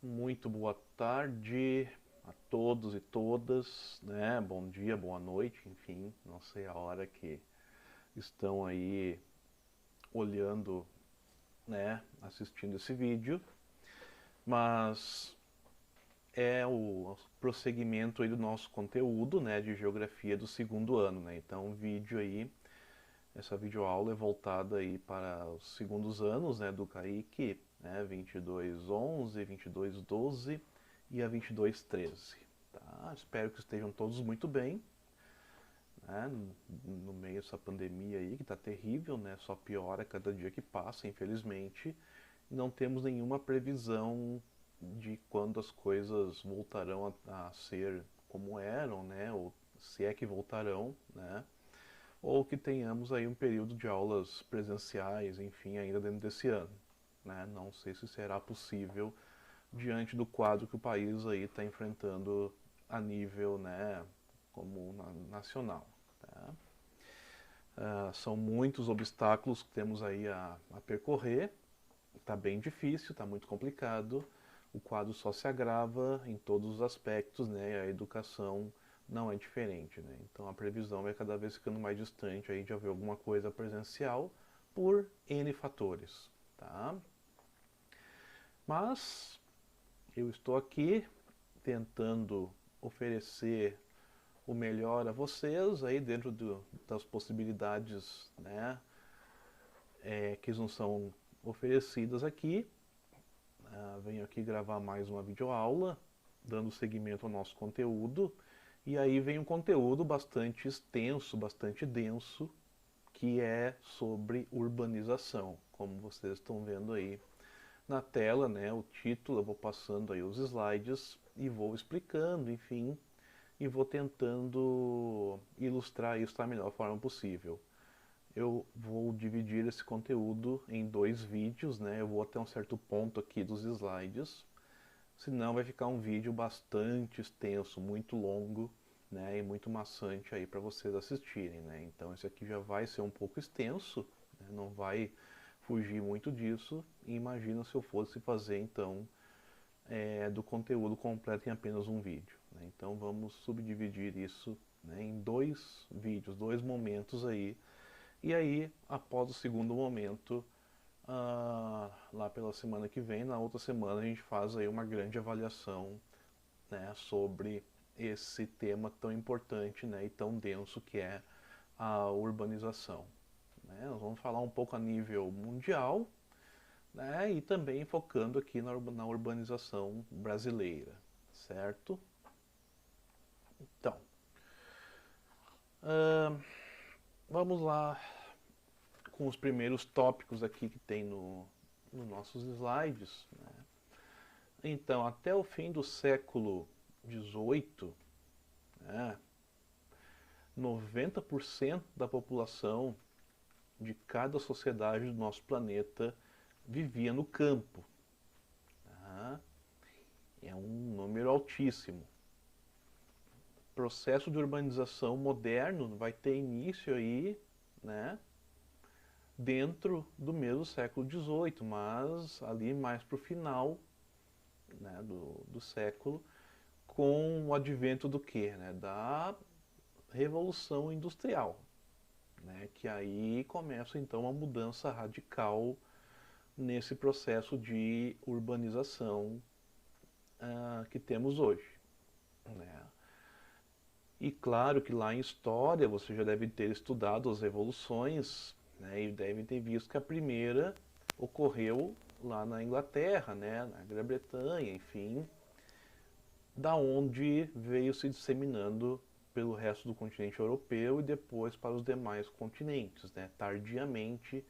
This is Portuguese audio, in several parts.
Muito boa tarde a todos e todas, né? Bom dia, boa noite, enfim, não sei a hora que estão aí olhando, né, assistindo esse vídeo, mas é o prosseguimento aí do nosso conteúdo, né, de geografia do segundo ano, né? Então, o vídeo aí, essa videoaula é voltada aí para os segundos anos, né, do CAIC, né, 2211, 2212 e a 2213. Tá? Espero que estejam todos muito bem, né? No meio dessa pandemia aí que está terrível, né? Só piora cada dia que passa, infelizmente. E não temos nenhuma previsão de quando as coisas voltarão a ser como eram, né? Ou se é que voltarão, né? Ou que tenhamos aí um período de aulas presenciais, enfim, ainda dentro desse ano, né? Não sei se será possível diante do quadro que o país aí está enfrentando a nível, né, como nacional. Tá? São muitos obstáculos que temos aí a percorrer, está bem difícil, está muito complicado, o quadro só se agrava em todos os aspectos, né, a educação não é diferente, né? Então a previsão é cada vez ficando mais distante aí de haver alguma coisa presencial por N fatores, tá? Mas eu estou aqui tentando oferecer o melhor a vocês aí dentro das possibilidades, né, que nos são oferecidas aqui. Venho aqui gravar mais uma videoaula dando seguimento ao nosso conteúdo e aí vem um conteúdo bastante extenso, bastante denso, que é sobre urbanização, como vocês estão vendo aí na tela, né, o título, eu vou passando aí os slides e vou explicando, enfim, e vou tentando ilustrar isso da melhor forma possível. Eu vou dividir esse conteúdo em dois vídeos, né? Eu vou até um certo ponto aqui dos slides, senão vai ficar um vídeo bastante extenso, muito longo, né? E muito maçante aí para vocês assistirem, né? Então esse aqui já vai ser um pouco extenso, né? Não vai fugir muito disso. E imagina se eu fosse fazer então do conteúdo completo em apenas um vídeo. Né? Então vamos subdividir isso, né, em dois vídeos, dois momentos aí. E aí, após o segundo momento, lá pela semana que vem, na outra semana a gente faz aí uma grande avaliação, né, sobre esse tema tão importante, né, e tão denso que é a urbanização. Né? Nós vamos falar um pouco a nível mundial, né, e também focando aqui na urbanização brasileira, certo? Então, vamos lá com os primeiros tópicos aqui que tem nos nossos slides. Né? Então, até o fim do século XVIII, né, 90% da população de cada sociedade do nosso planeta vivia no campo. Tá? É um número altíssimo. O processo de urbanização moderno vai ter início aí, né, dentro do mesmo século XVIII, mas ali mais para o final, né, do século, com o advento do quê? Né, da Revolução Industrial, né, que aí começa então uma mudança radical nesse processo de urbanização que temos hoje. Né? E claro que lá em história você já deve ter estudado as revoluções, né, e deve ter visto que a primeira ocorreu lá na Inglaterra, né, na Grã-Bretanha, enfim, da onde veio se disseminando pelo resto do continente europeu e depois para os demais continentes, né, tardiamente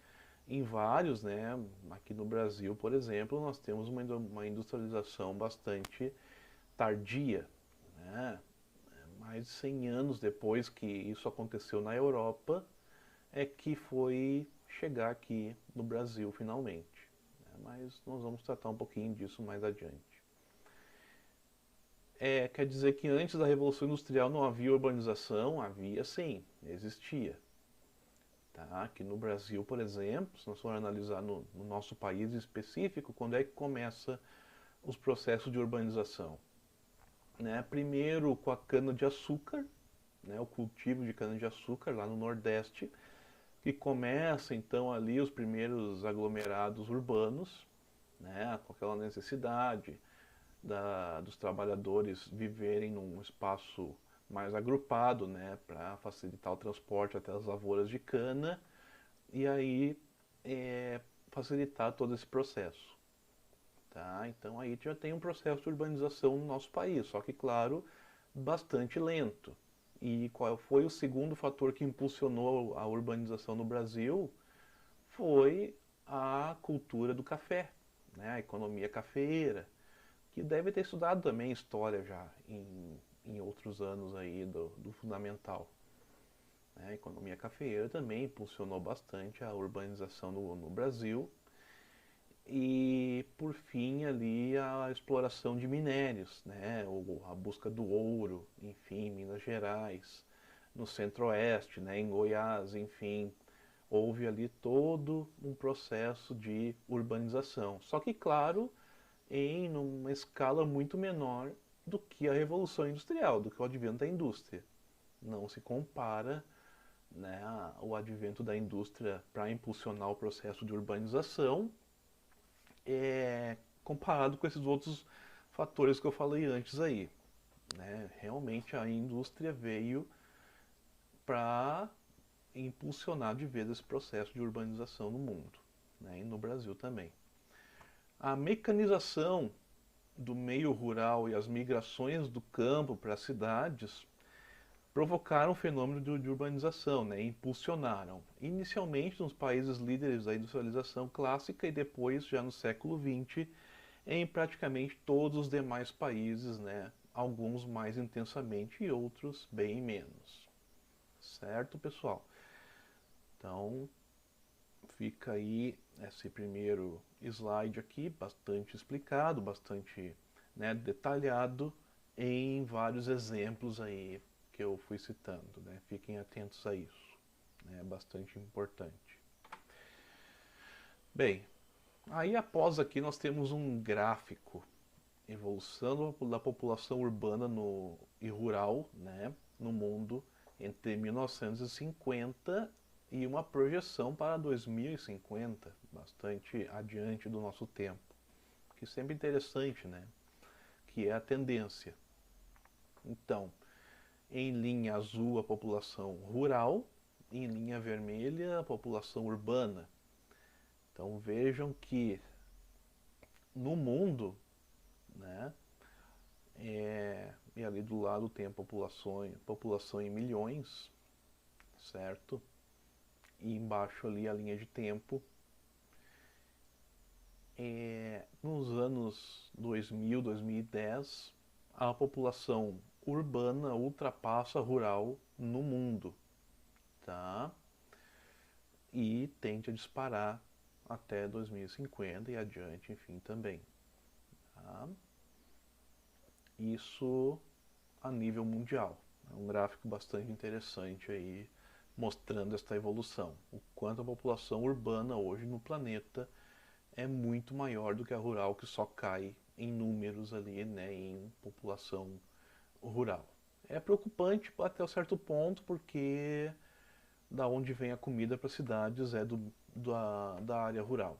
em vários, né, aqui no Brasil, por exemplo, nós temos uma industrialização bastante tardia, né, mais de 100 anos depois que isso aconteceu na Europa, é que foi chegar aqui no Brasil finalmente. Mas nós vamos tratar um pouquinho disso mais adiante. Quer dizer que antes da Revolução Industrial não havia urbanização? Havia sim, existia. Tá? Aqui no Brasil, por exemplo, se nós formos analisar no nosso país específico, quando é que começa os processos de urbanização, né? Primeiro com a cana-de-açúcar, né? O cultivo de cana-de-açúcar lá no Nordeste, que começa então ali os primeiros aglomerados urbanos, né? Com aquela necessidade dos trabalhadores viverem num espaço mais agrupado, né? Para facilitar o transporte até as lavouras de cana e aí facilitar todo esse processo. Tá? Então aí já tem um processo de urbanização no nosso país, só que, claro, bastante lento. E qual foi o segundo fator que impulsionou a urbanização no Brasil? Foi a cultura do café, né? A economia cafeeira, que deve ter estudado também história já em outros anos aí do fundamental. Né? A economia cafeeira também impulsionou bastante a urbanização no Brasil. E por fim ali a exploração de minérios, né? A busca do ouro, enfim, em Minas Gerais, no Centro-Oeste, né? Em Goiás, enfim, houve ali todo um processo de urbanização. Só que, claro, em uma escala muito menor do que a Revolução Industrial, do que o advento da indústria. Não se compara, né, o advento da indústria para impulsionar o processo de urbanização comparado com esses outros fatores que eu falei antes aí. Né? Realmente a indústria veio para impulsionar de vez esse processo de urbanização no mundo, né? E no Brasil também. A mecanização do meio rural e as migrações do campo para as cidades provocaram o fenômeno de urbanização, né? Impulsionaram, inicialmente nos países líderes da industrialização clássica e depois, já no século XX, em praticamente todos os demais países, né? Alguns mais intensamente e outros bem menos. Certo, pessoal? Então, fica aí esse primeiro slide aqui, bastante explicado, bastante, né, detalhado, em vários exemplos aí que eu fui citando, né? Fiquem atentos a isso, né? É bastante importante. Bem, aí após aqui nós temos um gráfico, evolução da população urbana e rural, né, no mundo entre 1950 e uma projeção para 2050, bastante adiante do nosso tempo, que é sempre interessante, né, que é a tendência. Então, em linha azul a população rural, em linha vermelha a população urbana. Então vejam que no mundo, né, e ali do lado tem a população em milhões, certo? E embaixo ali a linha de tempo. Nos anos 2000, 2010, a população urbana ultrapassa a rural no mundo, tá? E tende a disparar até 2050 e adiante, enfim, também. Tá? Isso a nível mundial. É um gráfico bastante interessante aí, mostrando esta evolução. O quanto a população urbana hoje no planeta é muito maior do que a rural, que só cai em números ali, né, em população rural. É preocupante até um certo ponto, porque da onde vem a comida para as cidades é da área rural.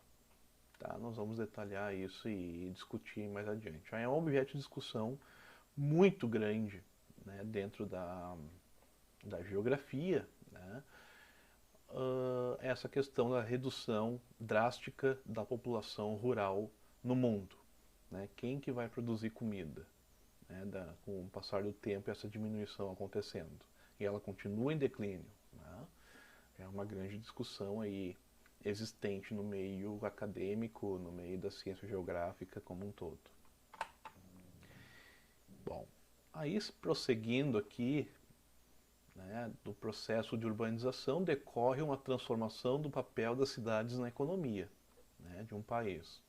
Tá? Nós vamos detalhar isso e discutir mais adiante. Aí é um objeto de discussão muito grande, né, dentro da geografia, né, essa questão da redução drástica da população rural no mundo. Né? Quem que vai produzir comida? Né, com o passar do tempo, essa diminuição acontecendo. E ela continua em declínio. Né? É uma grande discussão aí existente no meio acadêmico, no meio da ciência geográfica como um todo. Bom, aí prosseguindo aqui, né, do processo de urbanização decorre uma transformação do papel das cidades na economia, né, de um país,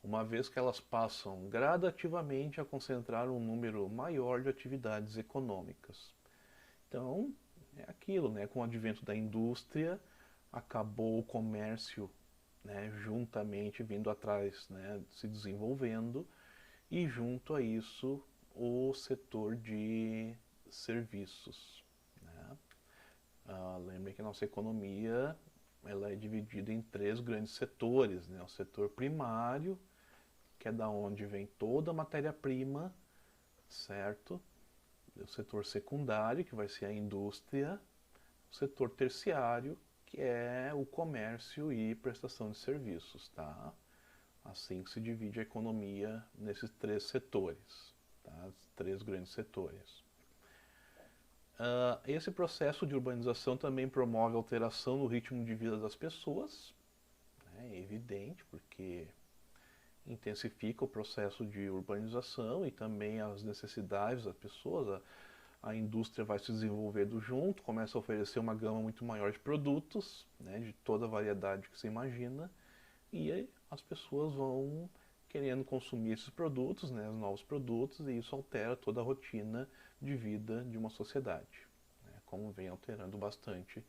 uma vez que elas passam gradativamente a concentrar um número maior de atividades econômicas. Então, é aquilo, né, com o advento da indústria, acabou o comércio, né, juntamente vindo atrás, né, se desenvolvendo, e junto a isso o setor de serviços, né? Lembre que a nossa economia ela é dividida em três grandes setores, né? O setor primário, que é da onde vem toda a matéria-prima, certo? O setor secundário, que vai ser a indústria, o setor terciário, que é o comércio e prestação de serviços, tá? Assim que se divide a economia nesses três setores, tá? Três grandes setores. Esse processo de urbanização também promove alteração no ritmo de vida das pessoas, né? É evidente, porque intensifica o processo de urbanização e também as necessidades das pessoas. A indústria vai se desenvolvendo junto, começa a oferecer uma gama muito maior de produtos, né, de toda a variedade que você imagina, e aí as pessoas vão querendo consumir esses produtos, né, os novos produtos, e isso altera toda a rotina de vida de uma sociedade, né, como vem alterando bastante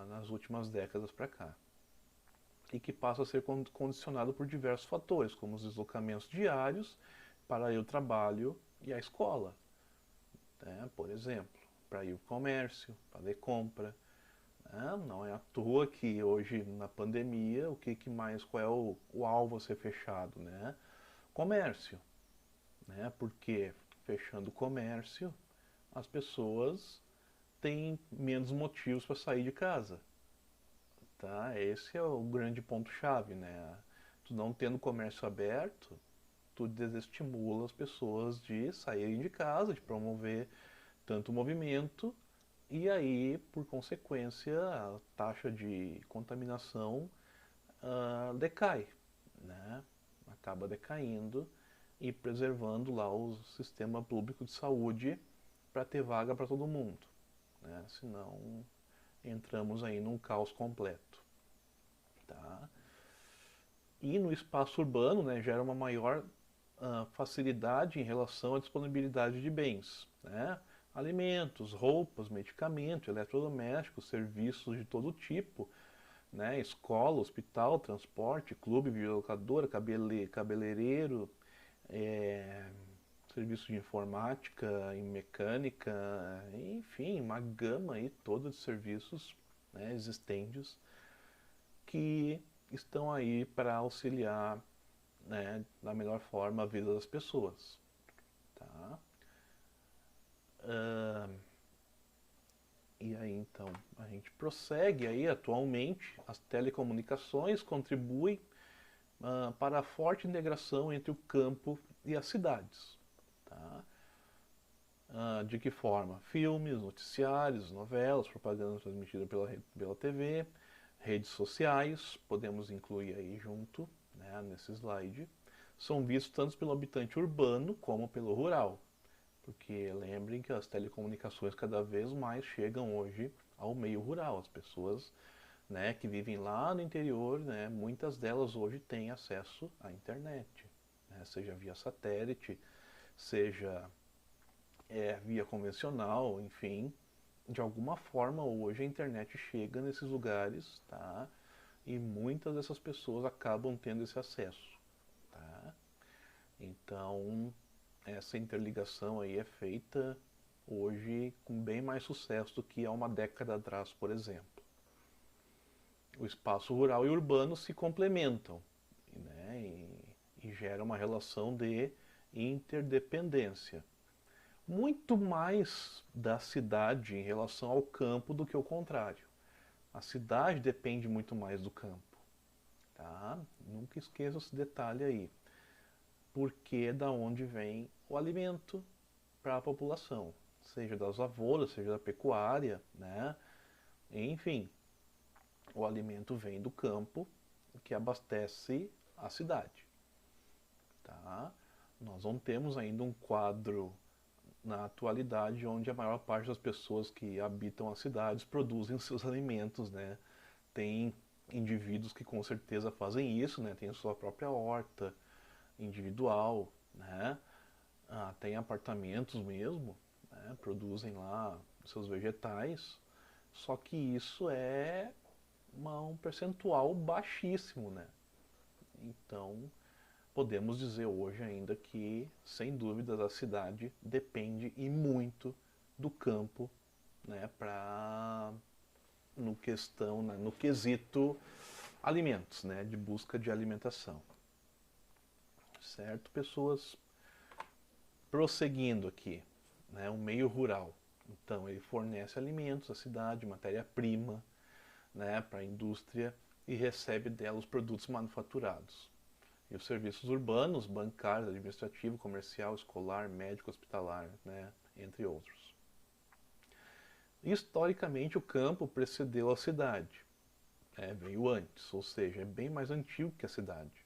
nas últimas décadas para cá. E que passa a ser condicionado por diversos fatores, como os deslocamentos diários para ir ao trabalho e à escola, né? Por exemplo, para ir ao comércio, fazer compra. Né? Não é à toa que hoje na pandemia, qual é o alvo a ser fechado, né? Comércio, né? Porque fechando o comércio, as pessoas têm menos motivos para sair de casa, tá? Esse é o grande ponto-chave, né? Tu não tendo comércio aberto, tu desestimula as pessoas de saírem de casa, de promover tanto movimento, e aí, por consequência, a taxa de contaminação decai, né? Acaba decaindo e preservando lá o sistema público de saúde para ter vaga para todo mundo, né? Senão entramos aí num caos completo, tá? E no espaço urbano, né, gera uma maior facilidade em relação à disponibilidade de bens, né? Alimentos, roupas, medicamentos, eletrodomésticos, serviços de todo tipo, né? Escola, hospital, transporte, clube, videolocadora, cabeleireiro, é, serviço de informática e mecânica, enfim, uma gama aí toda de serviços, né, existentes que estão aí para auxiliar, né, da melhor forma a vida das pessoas, tá? Ah, e aí então a gente prossegue aí atualmente as telecomunicações contribuem para a forte integração entre o campo e as cidades, tá? De que forma? Filmes, noticiários, novelas, propaganda transmitida pela TV, redes sociais, podemos incluir aí junto, né, nesse slide, são vistos tanto pelo habitante urbano como pelo rural. Porque lembrem que as telecomunicações cada vez mais chegam hoje ao meio rural. As pessoas, né, que vivem lá no interior, né, muitas delas hoje têm acesso à internet, né, seja via satélite, seja via convencional, enfim. De alguma forma hoje a internet chega nesses lugares, tá? E muitas dessas pessoas acabam tendo esse acesso, tá? Então, essa interligação aí é feita hoje com bem mais sucesso do que há uma década atrás, por exemplo. O espaço rural e urbano se complementam, né, e gera uma relação de interdependência. Muito mais da cidade em relação ao campo do que o contrário. A cidade depende muito mais do campo, tá? Nunca esqueça esse detalhe aí. Porque é da onde vem o alimento para a população, seja das lavouras, seja da pecuária, né? Enfim, o alimento vem do campo que abastece a cidade, tá? Nós não temos ainda um quadro na atualidade onde a maior parte das pessoas que habitam as cidades produzem os seus alimentos, né? Tem indivíduos que com certeza fazem isso, né? Tem a sua própria horta individual, né? Tem apartamentos mesmo, né? Produzem lá seus vegetais, só que isso um percentual baixíssimo, né? Então, podemos dizer hoje ainda que, sem dúvidas, a cidade depende e muito do campo, né, no quesito alimentos, né, de busca de alimentação. Certo? Pessoas prosseguindo aqui, né, o meio rural. Então, ele fornece alimentos à cidade, matéria-prima, né, para a indústria e recebe dela os produtos manufaturados. E os serviços urbanos, bancários, administrativo, comercial, escolar, médico, hospitalar, né, entre outros. Historicamente, o campo precedeu a cidade, veio antes, ou seja, é bem mais antigo que a cidade.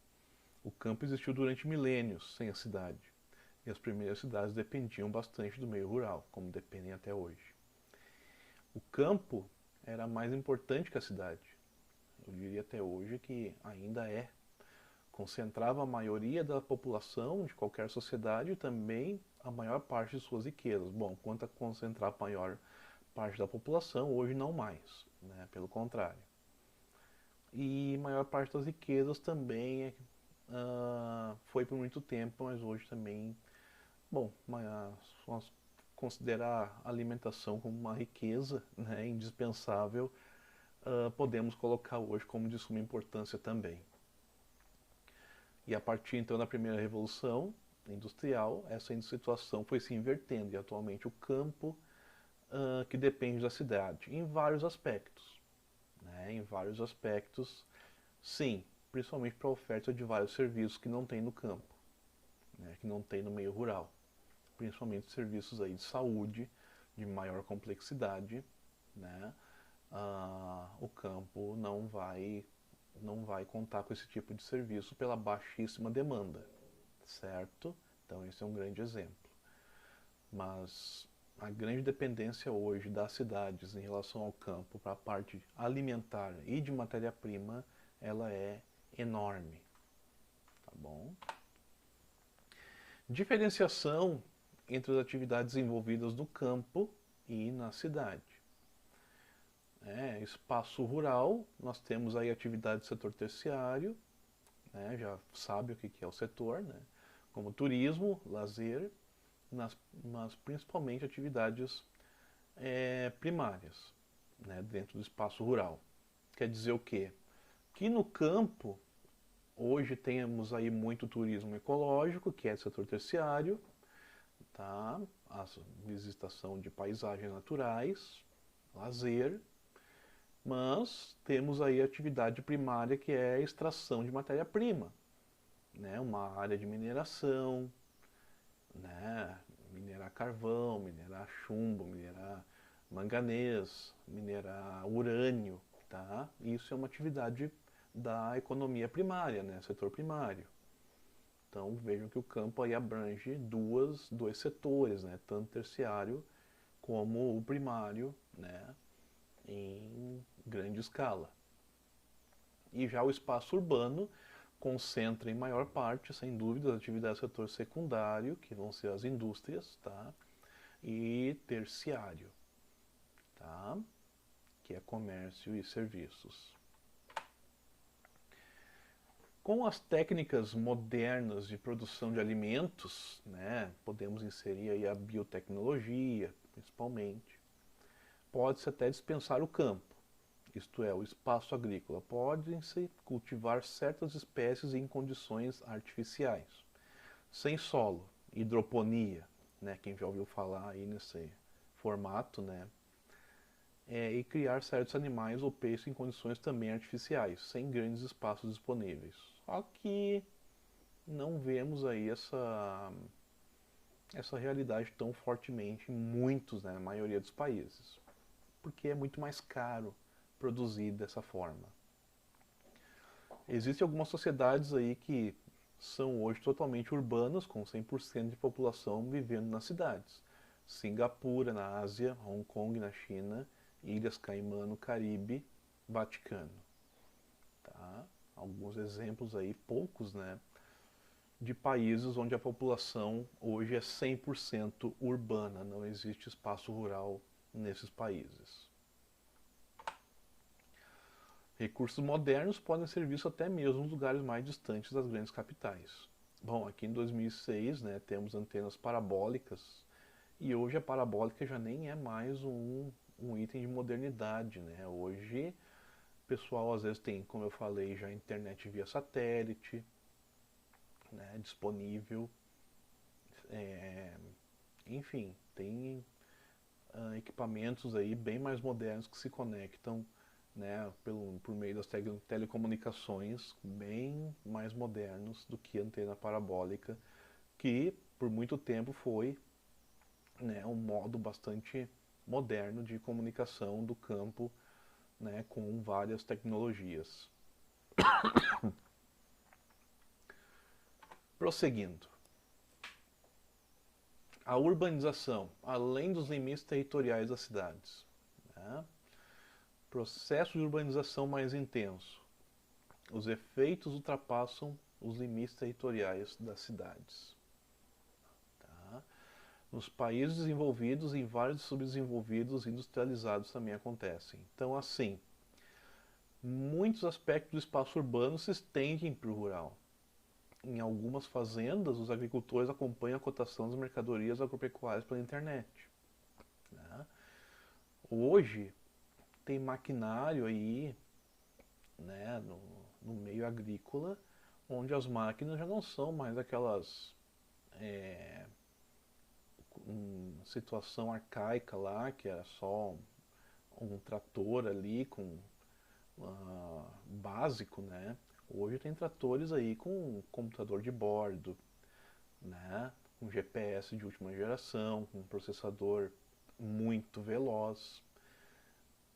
O campo existiu durante milênios sem a cidade, e as primeiras cidades dependiam bastante do meio rural, como dependem até hoje. O campo era mais importante que a cidade. Eu diria até hoje que ainda é. Concentrava a maioria da população de qualquer sociedade e também a maior parte de suas riquezas. Bom, quanto a concentrar a maior parte da população, hoje não mais, né? Pelo contrário. E a maior parte das riquezas também foi por muito tempo, mas hoje também, bom, nós considerar a alimentação como uma riqueza, né, indispensável, podemos colocar hoje como de suma importância também. E a partir então da primeira revolução industrial, essa situação foi se invertendo e atualmente o campo que depende da cidade, em vários aspectos. Né? Em vários aspectos, sim, principalmente para a oferta de vários serviços que não tem no campo, né? Que não tem no meio rural. Principalmente serviços aí de saúde, de maior complexidade, né? O campo não vai contar com esse tipo de serviço pela baixíssima demanda, certo? Então esse é um grande exemplo. Mas a grande dependência hoje das cidades em relação ao campo para a parte alimentar e de matéria-prima, ela é enorme, tá bom? Diferenciação entre as atividades envolvidas no campo e na cidade. Espaço rural, nós temos aí atividade do setor terciário, né, já sabe o que é o setor, né, como turismo, lazer, mas principalmente atividades primárias, né, dentro do espaço rural. Quer dizer o quê? Que no campo, hoje temos aí muito turismo ecológico, que é do setor terciário, tá? A visitação de paisagens naturais, lazer, mas temos aí a atividade primária que é a extração de matéria-prima, né? Uma área de mineração, né? Minerar carvão, minerar chumbo, minerar manganês, minerar urânio, tá? Isso é uma atividade da economia primária, né? Setor primário. Então vejam que o campo aí abrange dois setores, né? Tanto terciário como o primário, né? Em grande escala. E já o espaço urbano concentra em maior parte, sem dúvida, as atividades do setor secundário, que vão ser as indústrias, tá? E terciário, tá? Que é comércio e serviços. Com as técnicas modernas de produção de alimentos, né, podemos inserir aí a biotecnologia, principalmente. Pode-se até dispensar o campo, isto é, o espaço agrícola. Podem-se cultivar certas espécies em condições artificiais, sem solo, hidroponia, né, quem já ouviu falar aí nesse formato, né, e criar certos animais ou peixes em condições também artificiais, sem grandes espaços disponíveis. Só que não vemos aí essa realidade tão fortemente em muitos, né, na maioria dos países, porque é muito mais caro produzir dessa forma. Existem algumas sociedades aí que são hoje totalmente urbanas, com 100% de população vivendo nas cidades. Singapura, na Ásia, Hong Kong, na China, Ilhas Caimã, no Caribe, Vaticano. Tá? Alguns exemplos aí, poucos, né, de países onde a população hoje é 100% urbana, não existe espaço rural nesses países. Recursos modernos podem ser vistos até mesmo nos lugares mais distantes das grandes capitais. Bom, aqui em 2006, né, temos antenas parabólicas e hoje a parabólica já nem é mais um item de modernidade, né? Hoje o pessoal às vezes tem, como eu falei, já internet via satélite, né, disponível, é, enfim, tem equipamentos aí bem mais modernos que se conectam, né, por meio das telecomunicações bem mais modernos do que a antena parabólica, que por muito tempo foi, né, um modo bastante moderno de comunicação do campo, né, com várias tecnologias. Prosseguindo, a urbanização, além dos limites territoriais das cidades, né, processo de urbanização mais intenso, os efeitos ultrapassam os limites territoriais das cidades. Tá? Nos países desenvolvidos e em vários subdesenvolvidos e industrializados também acontecem. Então, assim, muitos aspectos do espaço urbano se estendem para o rural. Em algumas fazendas, os agricultores acompanham a cotação das mercadorias agropecuárias pela internet. Né? Hoje, tem maquinário aí, né, no meio agrícola, onde as máquinas já não são mais aquelas situação arcaica lá, que era só um trator ali com básico, né? Hoje tem tratores aí com computador de bordo, né? Com GPS de última geração, com processador muito veloz,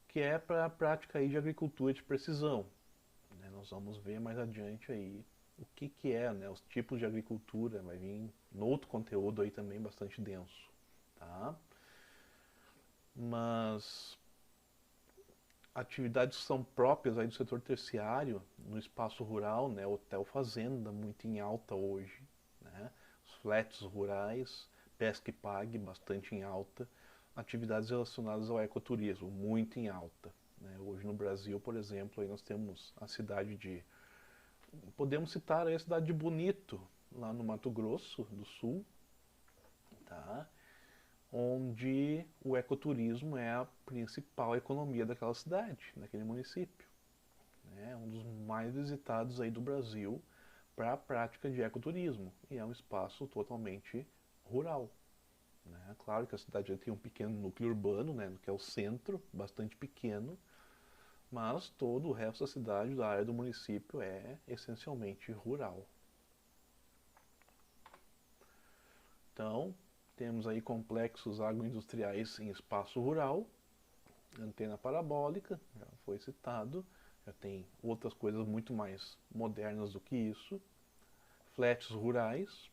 que é para a prática aí de agricultura de precisão. Né? Nós vamos ver mais adiante aí o que é, né? Os tipos de agricultura, vai vir no outro conteúdo aí também bastante denso, tá? Mas atividades que são próprias aí do setor terciário, no espaço rural, né, hotel fazenda, muito em alta hoje, né, os flats rurais, pesca e pague, bastante em alta, atividades relacionadas ao ecoturismo, muito em alta. Né. Hoje no Brasil, por exemplo, aí nós temos a cidade de, podemos citar aí a cidade de Bonito, lá no Mato Grosso do Sul, tá? Onde o ecoturismo é a principal economia daquela cidade, daquele município. É um dos mais visitados aí do Brasil para a prática de ecoturismo e é um espaço totalmente rural. Né? Claro que a cidade tem um pequeno núcleo urbano, né, que é o centro, bastante pequeno, mas todo o resto da cidade, da área do município, é essencialmente rural. Então, temos aí complexos agroindustriais em espaço rural, antena parabólica, já foi citado, já tem outras coisas muito mais modernas do que isso. Flats rurais,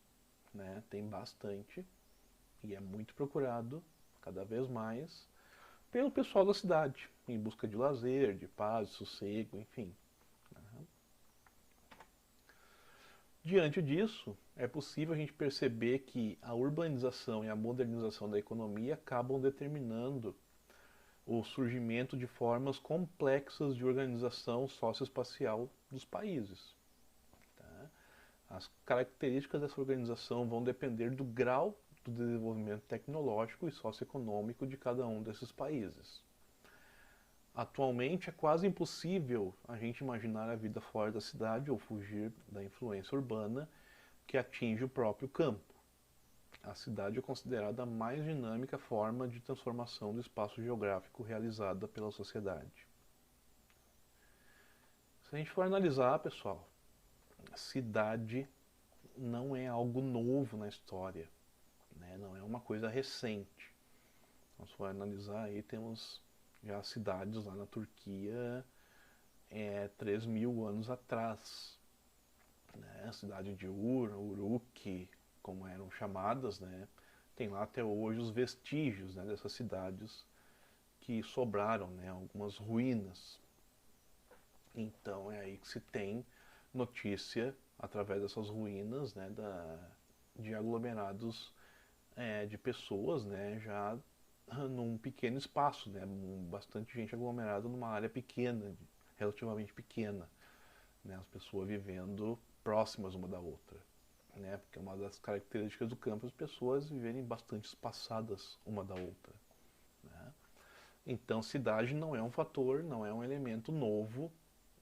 né, tem bastante e é muito procurado cada vez mais pelo pessoal da cidade, em busca de lazer, de paz, sossego, enfim. Diante disso, é possível a gente perceber que a urbanização e a modernização da economia acabam determinando o surgimento de formas complexas de organização socioespacial dos países. Tá? As características dessa organização vão depender do grau do desenvolvimento tecnológico e socioeconômico de cada um desses países. Atualmente é quase impossível a gente imaginar a vida fora da cidade ou fugir da influência urbana que atinge o próprio campo. A cidade é considerada a mais dinâmica forma de transformação do espaço geográfico realizada pela sociedade. Se a gente for analisar, pessoal, a cidade não é algo novo na história, né? Não é uma coisa recente. Se for analisar aí, temos já cidades lá na Turquia 3 mil anos atrás. Né? A cidade de Ur, Uruk, como eram chamadas, né? Tem lá até hoje os vestígios, né, dessas cidades que sobraram, né, algumas ruínas. Então é aí que se tem notícia, através dessas ruínas, né, de aglomerados de pessoas, né, já num pequeno espaço, né, bastante gente aglomerada numa área pequena, relativamente pequena, né, as pessoas vivendo próximas uma da outra. né? Porque uma das características do campo é as pessoas viverem bastante espaçadas uma da outra, né? Então, cidade não é um fator, não é um elemento novo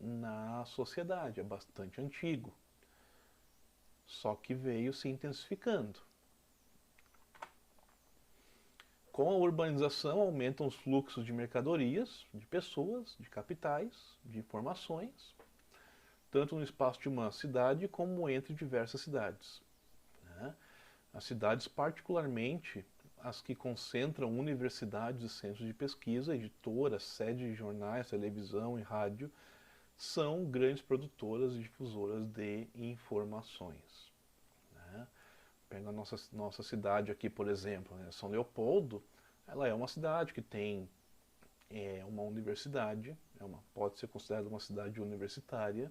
na sociedade, é bastante antigo, só que veio se intensificando. Com a urbanização, aumentam os fluxos de mercadorias, de pessoas, de capitais, de informações, tanto no espaço de uma cidade como entre diversas cidades, né? As cidades, particularmente as que concentram universidades e centros de pesquisa, editoras, sedes de jornais, televisão e rádio, são grandes produtoras e difusoras de informações, né? Pega a nossa cidade aqui, por exemplo, né? São Leopoldo, ela é uma cidade que tem uma universidade, pode ser considerada uma cidade universitária,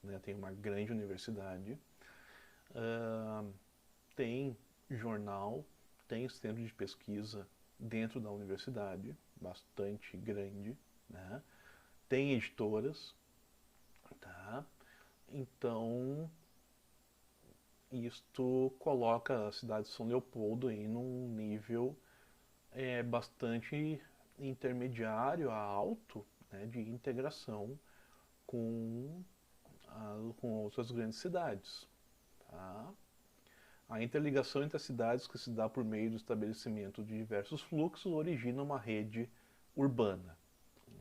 né? Tem uma grande universidade, tem jornal, tem centro de pesquisa dentro da universidade, bastante grande, né? Tem editoras, tá? Então, isto coloca a cidade de São Leopoldo aí num nível bastante intermediário a alto, né, de integração com outras grandes cidades, tá? A interligação entre as cidades, que se dá por meio do estabelecimento de diversos fluxos, origina uma rede urbana.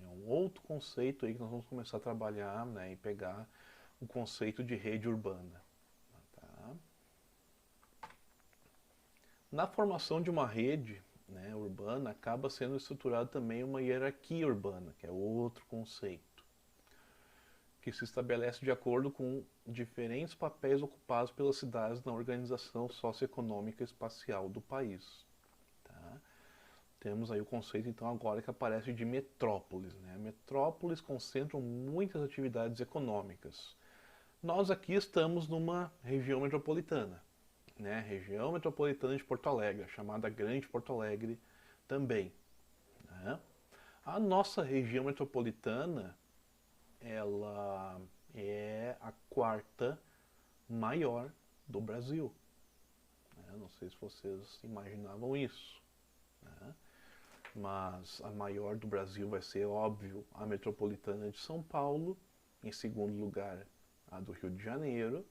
É um outro conceito aí que nós vamos começar a trabalhar, né, e pegar o conceito de rede urbana, tá? Na formação de uma rede, né, urbana, acaba sendo estruturada também uma hierarquia urbana, que é outro conceito, que se estabelece de acordo com diferentes papéis ocupados pelas cidades na organização socioeconômica e espacial do país, tá? Temos aí o conceito, então, agora que aparece de metrópoles, né? Metrópoles concentram muitas atividades econômicas. Nós aqui estamos numa região metropolitana, né? Região metropolitana de Porto Alegre, chamada Grande Porto Alegre também, né? A nossa região metropolitana, ela é a quarta maior do Brasil, né? Não sei se vocês imaginavam isso, né? Mas a maior do Brasil vai ser, óbvio, a metropolitana de São Paulo, em segundo lugar a do Rio de Janeiro,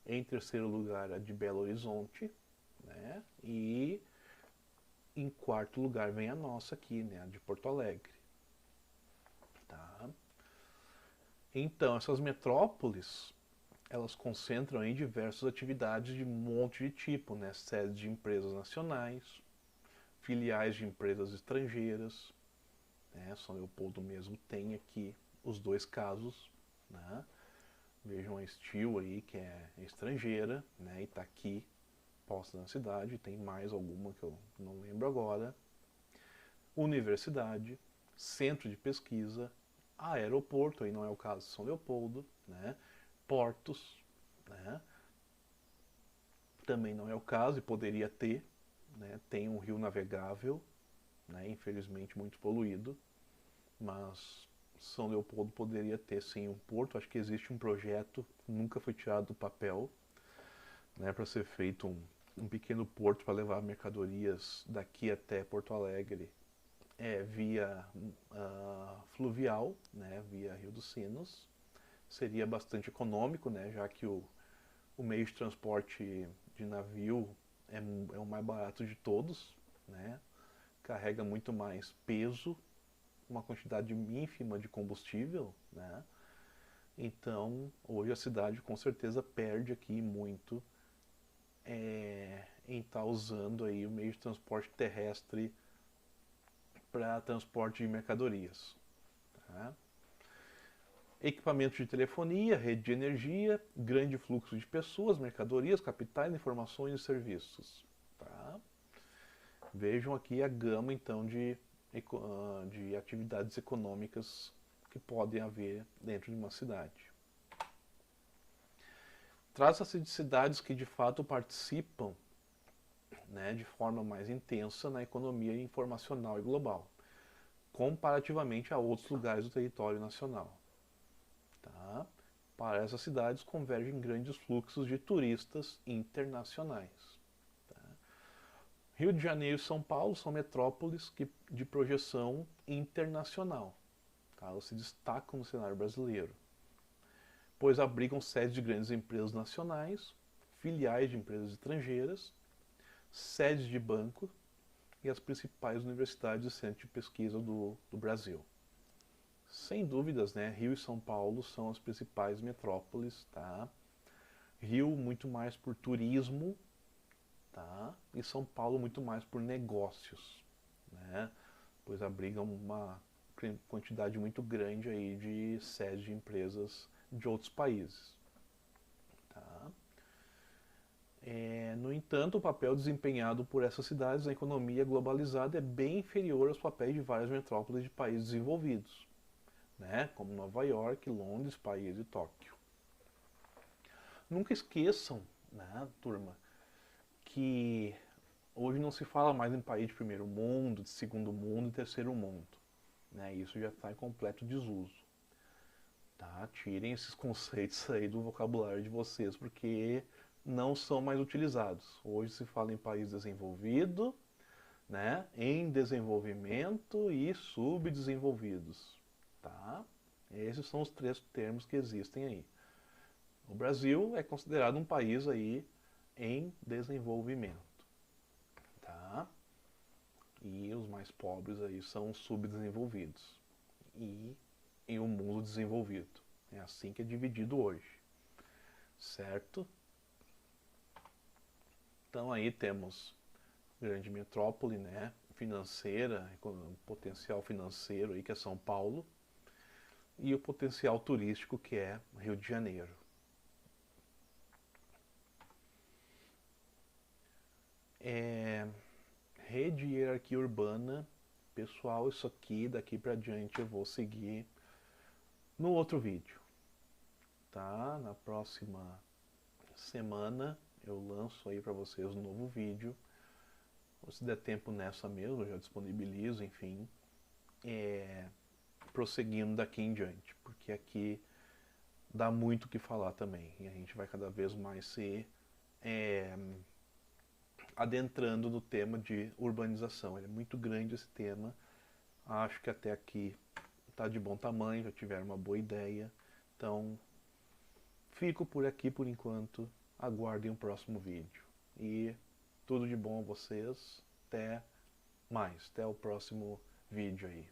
em terceiro lugar a de Belo Horizonte, né? E em quarto lugar vem a nossa aqui, né? A de Porto Alegre, tá? Então, essas metrópoles, elas concentram aí diversas atividades de um monte de tipo, né? Sedes de empresas nacionais, filiais de empresas estrangeiras, né? São Leopoldo mesmo tem aqui os dois casos, né? Vejam a Steel aí, que é estrangeira, né? E está aqui, posta na cidade. Tem mais alguma que eu não lembro agora. Universidade, centro de pesquisa, aeroporto, aí não é o caso de São Leopoldo, né? Portos, né? Também não é o caso e poderia ter, né? Tem um rio navegável, né? Infelizmente muito poluído, mas São Leopoldo poderia ter sim um porto. Acho que existe um projeto, nunca foi tirado do papel, né, para ser feito um pequeno porto para levar mercadorias daqui até Porto Alegre, via fluvial, né, via Rio dos Sinos. Seria bastante econômico, né, já que o meio de transporte de navio é o mais barato de todos, né, carrega muito mais peso, uma quantidade ínfima de combustível, né? Então, hoje a cidade com certeza perde aqui muito em estar usando aí o meio de transporte terrestre para transporte de mercadorias, tá? Equipamentos de telefonia, rede de energia, grande fluxo de pessoas, mercadorias, capitais, informações e serviços, tá? Vejam aqui a gama então de atividades econômicas que podem haver dentro de uma cidade. Trata-se de cidades que de fato participam, né, de forma mais intensa na economia informacional e global, comparativamente a outros lugares do território nacional, tá? Para essas cidades convergem grandes fluxos de turistas internacionais. Tá? Rio de Janeiro e São Paulo são metrópoles de projeção internacional. Tá? Elas se destacam no cenário brasileiro, pois abrigam sedes de grandes empresas nacionais, filiais de empresas estrangeiras, sedes de banco e as principais universidades e centros de pesquisa do Brasil. Sem dúvidas, né, Rio e São Paulo são as principais metrópoles, tá? Rio muito mais por turismo, tá? E São Paulo muito mais por negócios, né? Pois abrigam uma quantidade muito grande aí de sedes de empresas de outros países, tá? No entanto, o papel desempenhado por essas cidades na economia globalizada é bem inferior aos papéis de várias metrópoles de países desenvolvidos, né? Como Nova York, Londres, Paris e Tóquio. Nunca esqueçam, né, turma, que hoje não se fala mais em país de primeiro mundo, de segundo mundo e terceiro mundo, né? Isso já está em completo desuso. Tá? Tirem esses conceitos aí do vocabulário de vocês, porque não são mais utilizados. Hoje se fala em país desenvolvido, né, em desenvolvimento e subdesenvolvidos. Tá? Esses são os três termos que existem aí. O Brasil é considerado um país aí em desenvolvimento. Tá? E os mais pobres aí são os subdesenvolvidos. E em um mundo desenvolvido. É assim que é dividido hoje. Certo? Então aí temos grande metrópole, né, financeira, um potencial financeiro aí que é São Paulo, e o potencial turístico que é Rio de Janeiro. Rede e hierarquia urbana, pessoal, isso aqui daqui para diante eu vou seguir no outro vídeo, tá? Na próxima semana eu lanço aí para vocês um novo vídeo. Ou se der tempo nessa mesmo, eu já disponibilizo, enfim, prosseguindo daqui em diante, porque aqui dá muito o que falar também, e a gente vai cada vez mais se adentrando no tema de urbanização. Ele é muito grande esse tema, acho que até aqui está de bom tamanho, já tiveram uma boa ideia, então fico por aqui por enquanto, aguardem o próximo vídeo. E tudo de bom a vocês, até mais, até o próximo vídeo aí.